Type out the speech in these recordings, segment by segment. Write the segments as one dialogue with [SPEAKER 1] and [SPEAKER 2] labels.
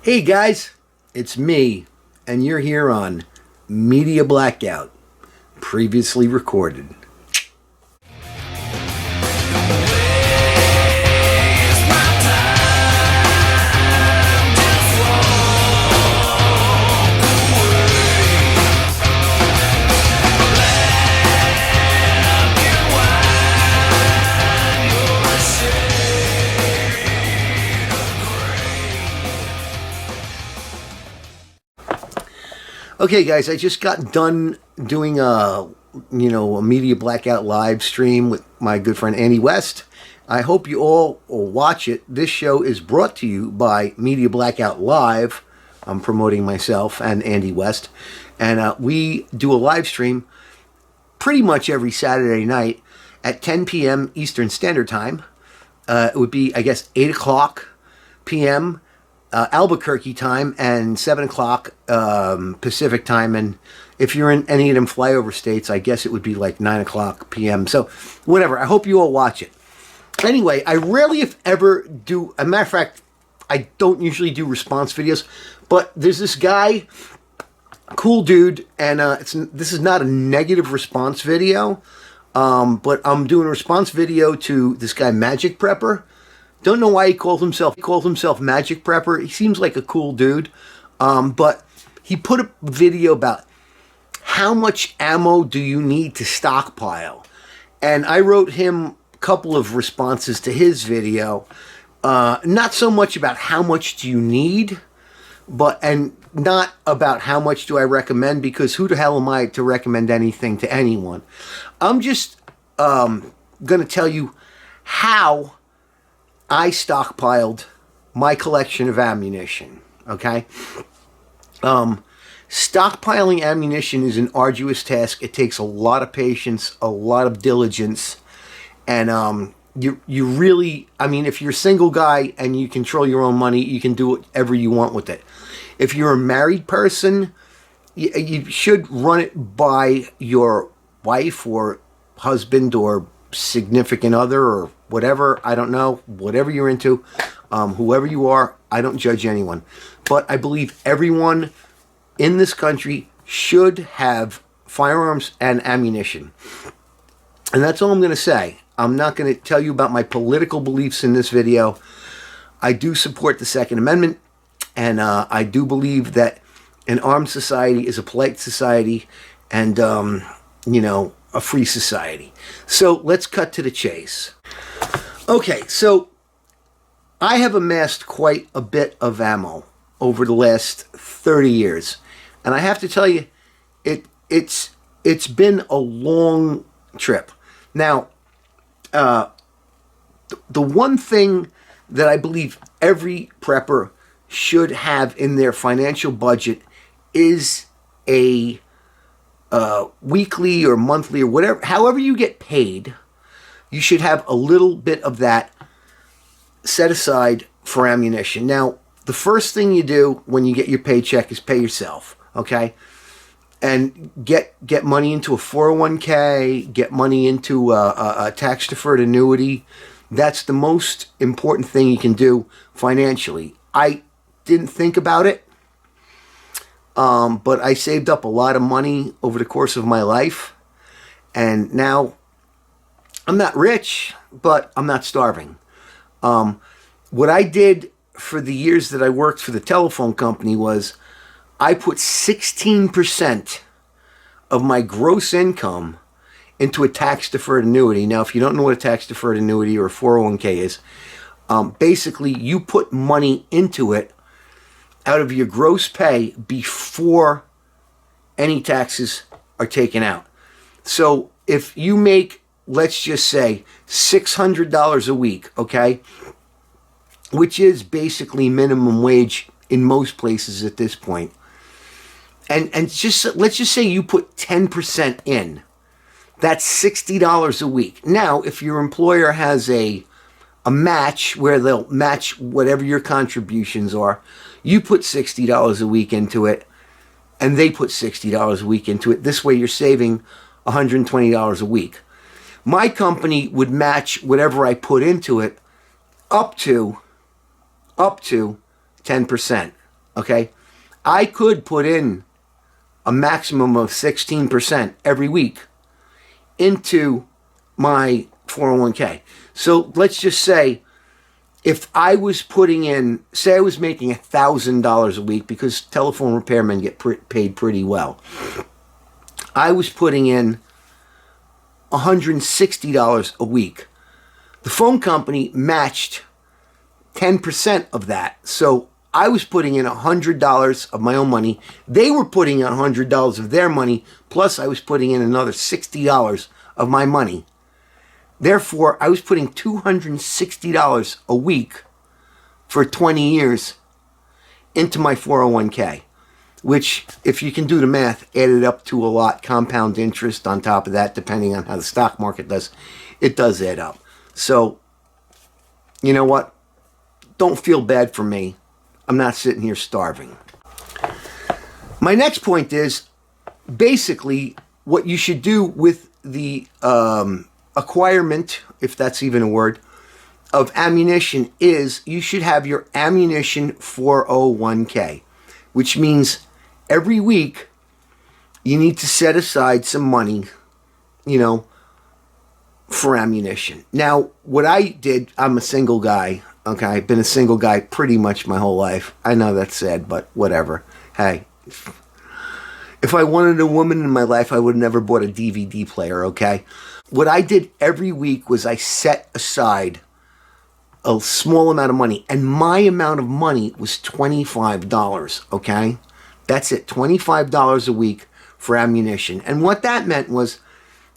[SPEAKER 1] Hey guys, it's me, and you're here on Media Blackout, previously recorded. Okay guys, I just got done doing a Media Blackout live stream with my good friend Andy West. I hope you all will watch it. This show is brought to you by Media Blackout Live. I'm promoting myself and Andy West. And we do a live stream pretty much every Saturday night at 10 p.m. Eastern Standard Time. It would be, I guess, 8 o'clock p.m. Albuquerque time and 7 o'clock Pacific time. And if you're in any of them flyover states, I guess it would be like 9 o'clock p.m. So whatever. I hope you all watch it. Anyway, I rarely, if ever, do... As a matter of fact, I don't usually do response videos. But there's this guy, cool dude, and this is not a negative response video. But I'm doing a response video to this guy, Magic Prepper. Don't know why he calls himself Magic Prepper. He seems like a cool dude. But he put a video about how much ammo do you need to stockpile. And I wrote him a couple of responses to his video. Not so much about how much do you need, and not about how much do I recommend, because who the hell am I to recommend anything to anyone? I'm just going to tell you how I stockpiled my collection of ammunition, okay? Stockpiling ammunition is an arduous task. It takes a lot of patience, a lot of diligence, and you really, I mean, if you're a single guy and you control your own money, you can do whatever you want with it. If you're a married person, you should run it by your wife or husband or significant other or whatever, I don't know, whatever you're into, whoever you are, I don't judge anyone. But I believe everyone in this country should have firearms and ammunition. And that's all I'm going to say. I'm not going to tell you about my political beliefs in this video. I do support the Second Amendment, and I do believe that an armed society is a polite society and, a free society. So let's cut to the chase. Okay, so I have amassed quite a bit of ammo over the last 30 years. And I have to tell you, it's been a long trip. Now, the one thing that I believe every prepper should have in their financial budget is a weekly or monthly or whatever, however you get paid, you should have a little bit of that set aside for ammunition. Now, the first thing you do when you get your paycheck is pay yourself, okay? And get money into a 401k, get money into a tax-deferred annuity. That's the most important thing you can do financially. I didn't think about it, but I saved up a lot of money over the course of my life, and now I'm not rich, but I'm not starving. What I did for the years that I worked for the telephone company was I put 16% of my gross income into a tax-deferred annuity. Now, if you don't know what a tax-deferred annuity or a 401k is, basically you put money into it out of your gross pay before any taxes are taken out. So if you make, let's just say, $600 a week, okay, which is basically minimum wage in most places at this point, and just let's just say you put 10% in, that's $60 a week. Now, if your employer has a match where they'll match whatever your contributions are, you put $60 a week into it, and they put $60 a week into it. This way you're saving $120 a week. My company would match whatever I put into it up to 10%. okay, I could put in a maximum of 16% every week into my 401k. So let's just say if I was putting in, say I was making $1,000 a week, because telephone repairmen get paid pretty well. I was putting in $160 a week. The phone company matched 10% of that. So I was putting in $100 of my own money. They were putting in $100 of their money, plus I was putting in another $60 of my money. Therefore, I was putting $260 a week for 20 years into my 401k, which, if you can do the math, added up to a lot. Compound interest on top of that, depending on how the stock market does, it does add up. So, you know what? Don't feel bad for me. I'm not sitting here starving. My next point is basically what you should do with the acquirement, if that's even a word, of ammunition is you should have your ammunition 401k, which means every week you need to set aside some money, for ammunition. Now, what I did, I'm a single guy, okay? I've been a single guy pretty much my whole life. I know that's sad, but whatever. Hey, if I wanted a woman in my life, I would have never bought a DVD player, okay? What I did every week was I set aside a small amount of money, and my amount of money was $25, okay? That's it, $25 a week for ammunition. And what that meant was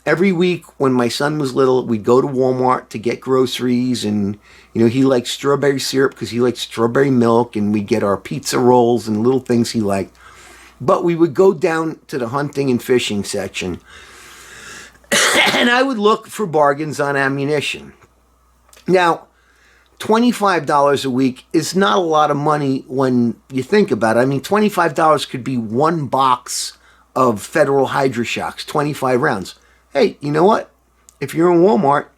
[SPEAKER 1] every week when my son was little, we'd go to Walmart to get groceries, and he liked strawberry syrup because he liked strawberry milk, and we'd get our pizza rolls and little things he liked. But we would go down to the hunting and fishing section, and I would look for bargains on ammunition. Now, $25 a week is not a lot of money when you think about it. I mean, $25 could be one box of Federal Hydra Shocks, 25 rounds. Hey, you know what? If you're in Walmart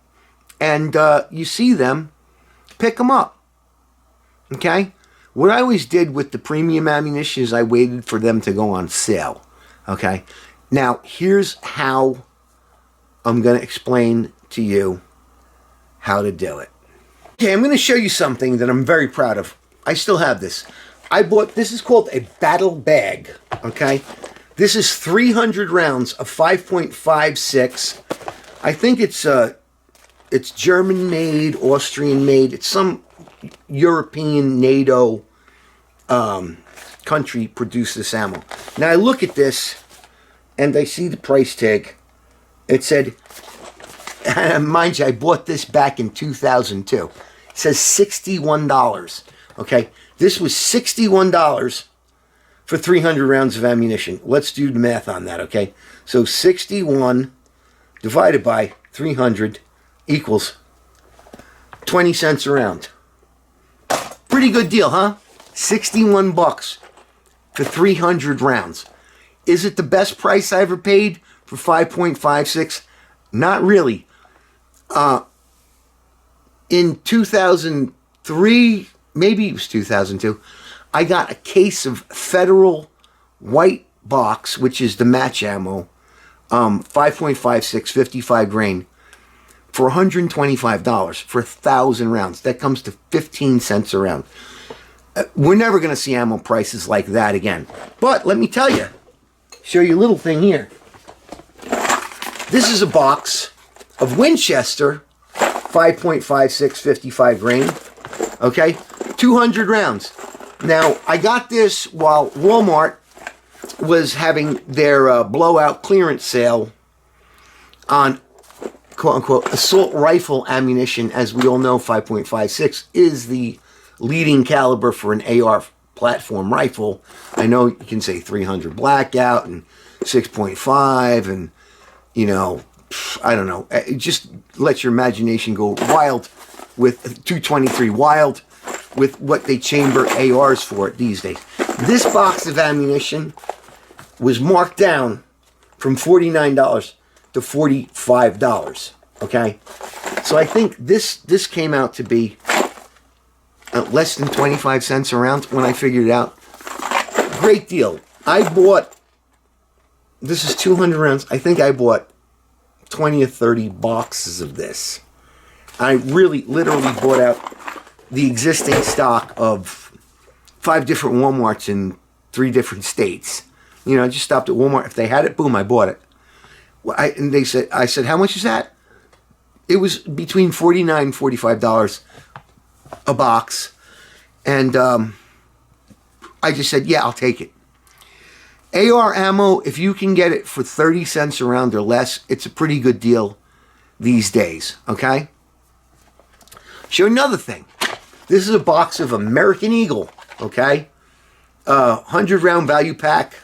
[SPEAKER 1] and you see them, pick them up. Okay? What I always did with the premium ammunition is I waited for them to go on sale. Okay? Now, here's how I'm going to explain to you how to do it. Okay, I'm going to show you something that I'm very proud of. I still have this. This is called a battle bag. Okay? This is 300 rounds of 5.56. I think it's German made, Austrian made. It's some European NATO country produced this ammo. Now I look at this and I see the price tag. It said, mind you, I bought this back in 2002. It says $61. Okay, this was $61 for 300 rounds of ammunition. Let's do the math on that, okay? So 61 divided by 300 equals 20 cents a round. Pretty good deal, huh? 61 bucks for 300 rounds. Is it the best price I ever paid for 5.56? Not really. In 2003, maybe it was 2002, I got a case of Federal white box, which is the match ammo, 5.56, 55 grain, for $125 for 1,000 rounds. That comes to 15 cents a round. We're never going to see ammo prices like that again. But let me tell you, show you a little thing here. This is a box of Winchester 5.56, 55 grain. Okay, 200 rounds. Now, I got this while Walmart was having their blowout clearance sale on quote-unquote assault rifle ammunition. As we all know, 5.56 is the leading caliber for an AR platform rifle. I know you can say 300 blackout and 6.5 and, I don't know. Just let your imagination go wild with 223, wild with what they chamber ARs for these days. This box of ammunition was marked down from $49 to $45. Okay, so I think this came out to be less than 25 cents a round when I figured it out. great deal. I bought, this is 200 rounds. I think I bought 20 or 30 boxes of this. I really, literally bought out the existing stock of 5 different Walmarts in 3 different states. You know, I just stopped at Walmart. If they had it, boom, I bought it. Well, I said, how much is that? It was between $49 and $45 a box. And I just said, yeah, I'll take it. AR ammo, if you can get it for 30 cents a round or less, it's a pretty good deal these days, okay? Show another thing. This is a box of American Eagle, okay? 100 round value pack,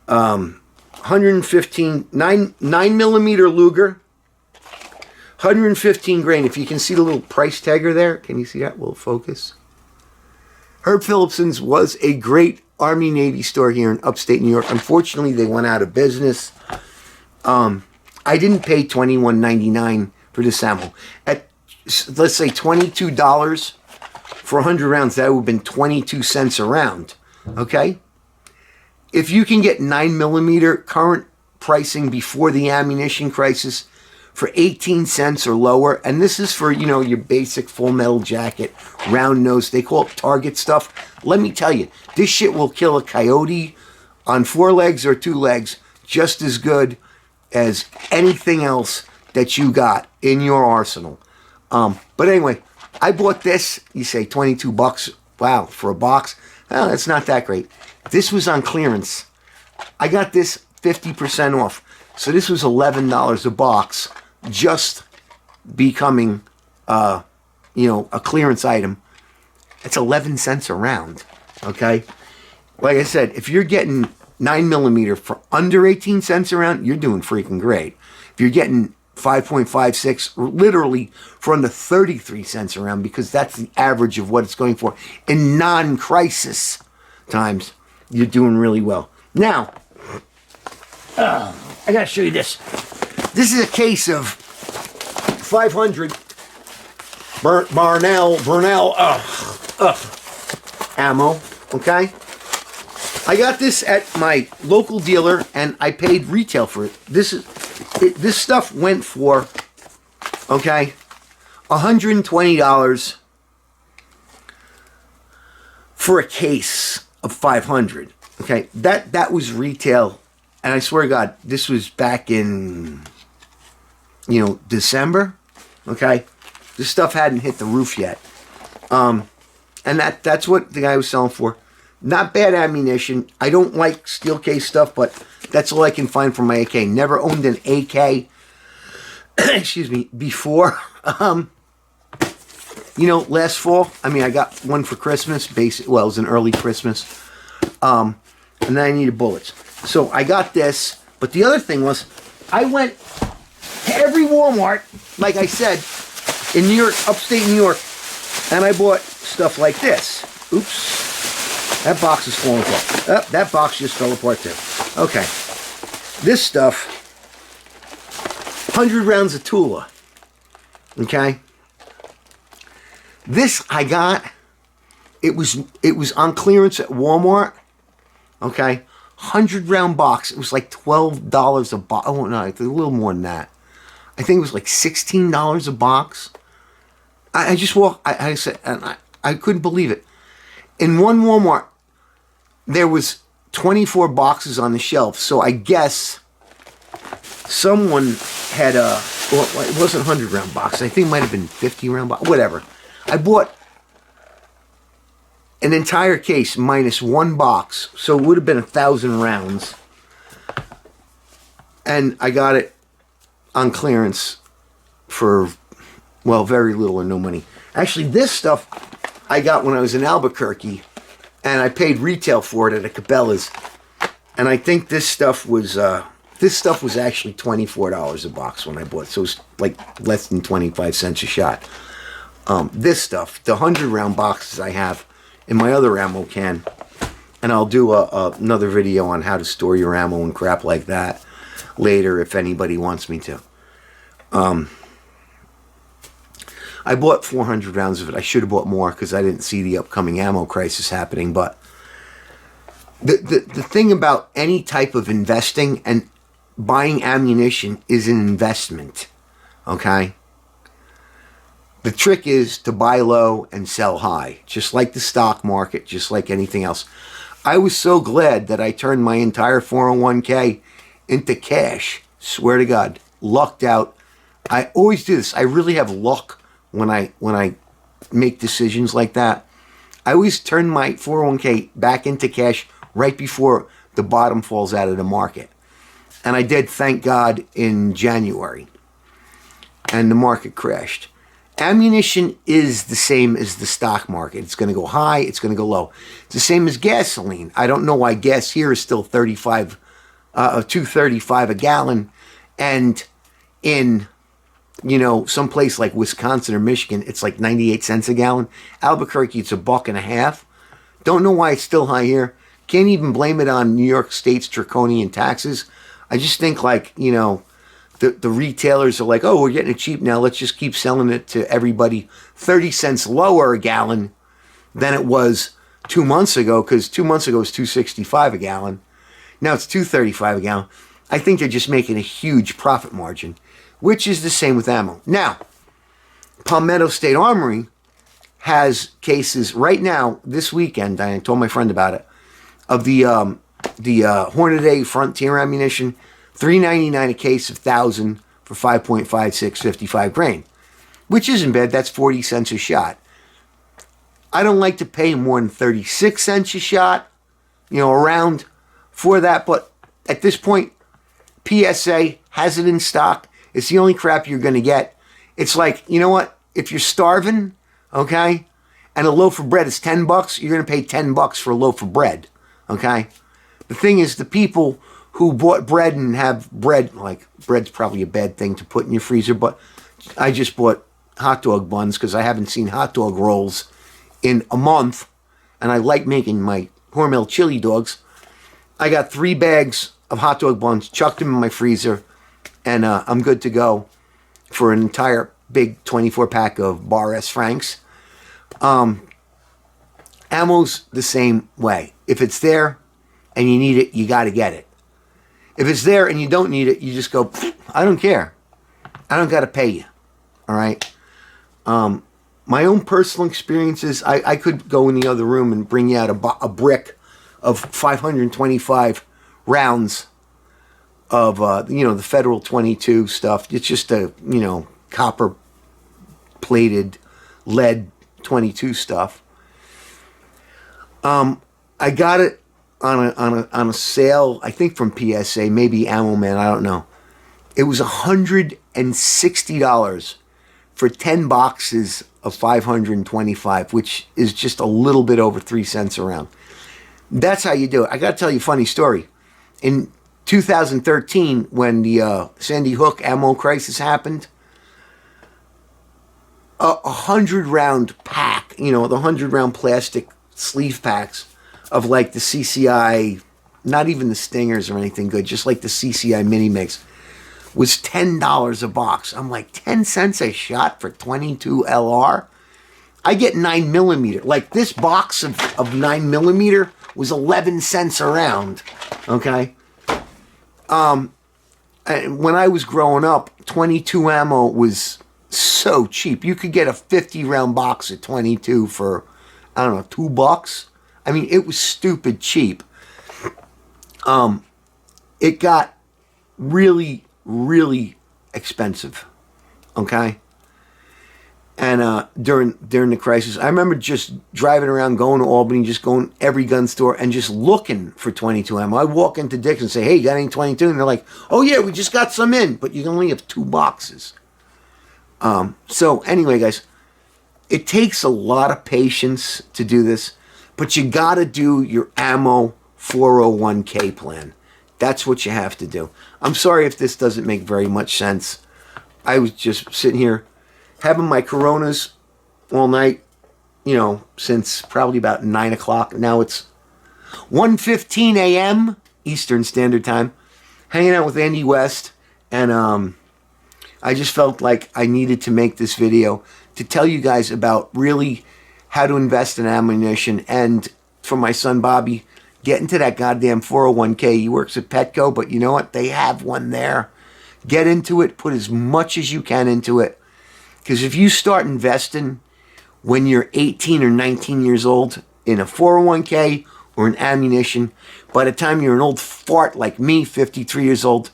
[SPEAKER 1] 115, 9 millimeter Luger, 115 grain. If you can see the little price tagger there, can you see that? Will it focus? Herb Phillipson's was a great Army Navy store here in upstate New York. Unfortunately, they went out of business. I didn't pay $21.99 for this ammo. At, let's say, $22 for 100 rounds, that would have been 22 cents a round. Okay? If you can get 9 millimeter current pricing before the ammunition crisis for 18 cents or lower, and this is for, you know, your basic full metal jacket, round nose, they call it target stuff. Let me tell you, this shit will kill a coyote on 4 legs or 2 legs just as good as anything else that you got in your arsenal. But anyway, I bought this. You say 22 bucks. Wow, for a box. Well, that's not that great. This was on clearance. I got this 50% off. So this was $11 a box, just becoming, you know, a clearance item. It's 11 cents a round, okay? Like I said, if you're getting 9 millimeter for under 18 cents a round, you're doing freaking great. If you're getting 5.56, literally for under 33 cents a round, because that's the average of what it's going for in non-crisis times, you're doing really well. Now, I gotta show you this. This is a case of 500 Burnell ammo, okay? I got this at my local dealer, and I paid retail for it. This stuff went for, okay, $120 for a case of 500. Okay, that was retail, and I swear to God, this was back in, you know, December. Okay, this stuff hadn't hit the roof yet, and that's what the guy was selling for. Not bad ammunition. I don't like steel case stuff, but that's all I can find for my AK. Never owned an AK, excuse me, before. You know, last fall, I mean, I got one for Christmas. Well, it was an early Christmas. And then I needed bullets. So I got this. But the other thing was, I went to every Walmart, like I said, in New York, upstate New York, and I bought stuff like this. Oops. That box is falling apart. Oh, that box just fell apart too. Okay. This stuff, 100 rounds of Tula. Okay. This I got, it was on clearance at Walmart. Okay. 100 round box. It was like $12 a box. Oh no, a little more than that. I think it was like $16 a box. I just walked, I said, and I couldn't believe it. In one Walmart, there was 24 boxes on the shelf. So I guess someone had well, it wasn't 100 round box. I think it might have been 50 round box, whatever. I bought an entire case minus one box. So it would have been 1,000 rounds. And I got it on clearance for, well, very little or no money. Actually, this stuff I got when I was in Albuquerque, and I paid retail for it at a Cabela's. And I think this stuff was actually $24 a box when I bought it. So it was like less than 25 cents a shot. This stuff, the 100 round boxes I have in my other ammo can, and I'll do another video on how to store your ammo and crap like that later if anybody wants me to. I bought 400 rounds of it. I should have bought more because I didn't see the upcoming ammo crisis happening, but The thing about any type of investing and buying ammunition is an investment, okay? The trick is to buy low and sell high, just like the stock market, just like anything else. I was so glad that I turned my entire 401k into cash. Swear to God, lucked out. I always do this. I really have luck when I make decisions like that. I always turn my 401k back into cash right before the bottom falls out of the market. And I did, thank God, in January. And the market crashed. Ammunition is the same as the stock market. It's going to go high, it's going to go low. It's the same as gasoline. I don't know why gas here is still $2.35 a gallon, and in some place like Wisconsin or Michigan, it's like 98 cents a gallon. Albuquerque, it's $1.50. Don't know why it's still high here. Can't even blame it on New York State's draconian taxes. I just think the retailers are like, oh, we're getting it cheap now. Let's just keep selling it to everybody 30 cents lower a gallon than it was 2 months ago, because 2 months ago it was $2.65 a gallon. Now it's $2.35 a gallon. I think they're just making a huge profit margin, which is the same with ammo. Now, Palmetto State Armory has cases right now, this weekend, I told my friend about it, of the Hornady Frontier ammunition, $3.99 a case of 1,000 for 5.56, 55 grain, which isn't bad. That's 40 cents a shot. I don't like to pay more than 36 cents a shot, around for that. But at this point, PSA has it in stock. It's the only crap you're going to get. It's like, you know what? If you're starving, okay, and a loaf of bread is $10, you're going to pay $10 for a loaf of bread, okay? The thing is, the people who bought bread and have bread, like bread's probably a bad thing to put in your freezer, but I just bought hot dog buns because I haven't seen hot dog rolls in a month, and I like making my Hormel chili dogs. I got 3 bags of hot dog buns, chucked them in my freezer, and I'm good to go for an entire big 24-pack of Bar S Franks. Ammo's the same way. If it's there and you need it, you got to get it. If it's there and you don't need it, you just go, I don't care. I don't got to pay you. All right? My own personal experiences, I could go in the other room and bring you out a brick of 525 rounds of, the Federal 22 stuff. It's just a, copper-plated lead 22 stuff. I got it on a sale, I think from PSA, maybe Ammo Man, I don't know. It was $160 for 10 boxes of 525, which is just a little bit over 3 cents a round. That's how you do it. I got to tell you a funny story. In 2013, when the Sandy Hook ammo crisis happened, a 100-round pack, the 100-round plastic sleeve packs of like the CCI, not even the Stingers or anything good, just like the CCI mini mix, was $10 a box. I'm like, 10 cents a shot for 22 LR? I get 9mm. Like this box of 9mm was 11 cents a round. Okay? And when I was growing up, 22 ammo was so cheap. You could get a 50-round box of 22 for, I don't know, $2. I mean, it was stupid cheap. It got really, really expensive. Okay? And during the crisis, I remember just driving around, going to Albany, just going every gun store and just looking for 22 ammo. I walk into Dick's and say, hey, you got any 22? And they're like, oh yeah, we just got some in, but you can only have 2 boxes. So anyway, guys, it takes a lot of patience to do this, but you got to do your ammo 401k plan. That's what you have to do. I'm sorry if this doesn't make very much sense. I was just sitting here having my Coronas all night, since probably about 9 o'clock. Now it's 1:15 a.m. Eastern Standard Time, hanging out with Andy West, and I just felt like I needed to make this video to tell you guys about really how to invest in ammunition, and for my son Bobby, get into that goddamn 401k. He works at Petco, but you know what? They have one there. Get into it. Put as much as you can into it. Because if you start investing when you're 18 or 19 years old in a 401k or an ammunition, by the time you're an old fart like me, 53 years old,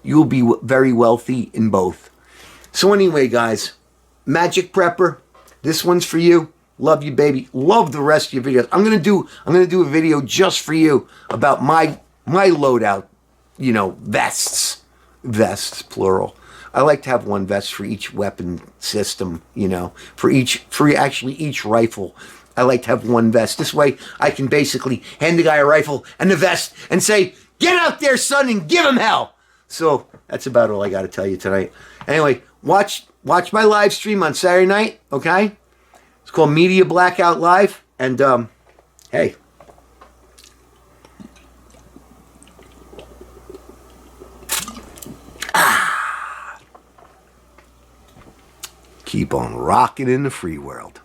[SPEAKER 1] you'll be very wealthy in both. So anyway, guys, Magic Prepper, this one's for you. Love you, baby. Love the rest of your videos. I'm gonna do a video just for you about my loadout, you know, vests, plural. I like to have one vest for each weapon system, you know, for actually each rifle. I like to have one vest. This way I can basically hand the guy a rifle and the vest and say, get out there, son, and give him hell. So that's about all I got to tell you tonight. Anyway, watch my live stream on Saturday night, okay? It's called Media Blackout Live. And, hey. Keep on rocking in the free world.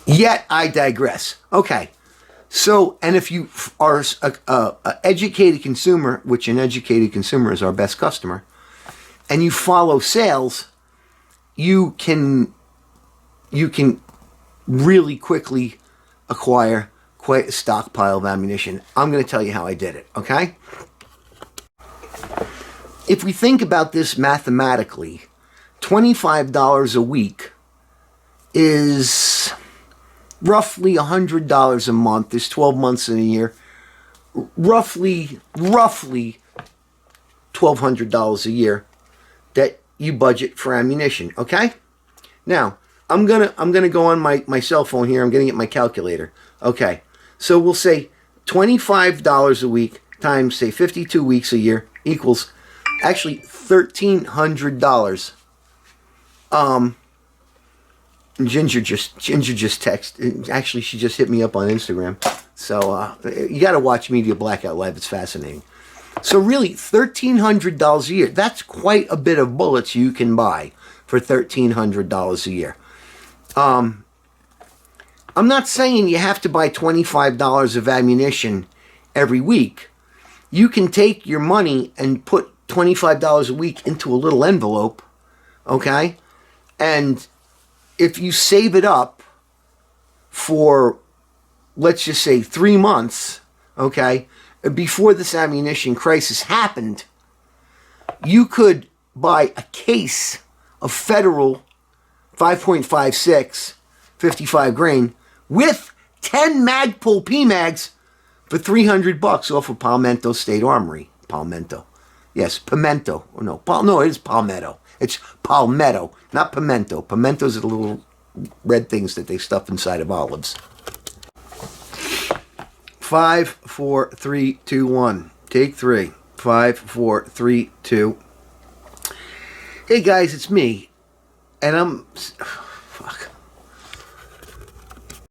[SPEAKER 1] Yet I digress. Okay. So, and if you are a educated consumer, which an educated consumer is our best customer, and you follow sales, you can really quickly acquire quite a stockpile of ammunition. I'm going to tell you how I did it, okay? If we think about this mathematically, $25 a week is roughly $100 a month. There's 12 months in a year. Roughly $1,200 a year that you budget for ammunition. Okay. Now I'm gonna go on my cell phone here. I'm gonna get my calculator. Okay. So we'll say $25 a week times, say, 52 weeks a year equals actually $1,300. Ginger just texted. Actually, she just hit me up on Instagram. So you got to watch Media Blackout Live. It's fascinating. So really, $1,300 a year. That's quite a bit of bullets you can buy for $1,300 a year. I'm not saying you have to buy $25 of ammunition every week. You can take your money and put $25 a week into a little envelope, okay? And if you save it up for, let's just say, 3 months, okay, before this ammunition crisis happened, you could buy a case of Federal 5.56, 55 grain, with 10 Magpul PMags for $300 off of Palmetto State Armory. Palmetto. Yes, Pimento. Oh, no, it is Palmetto. It's Palmetto, not pimento. Pimentos are the little red things that they stuff inside of olives. 5, 4, 3, 2, 1. Take 3. 5, 4, 3, 2. Hey guys, it's me. And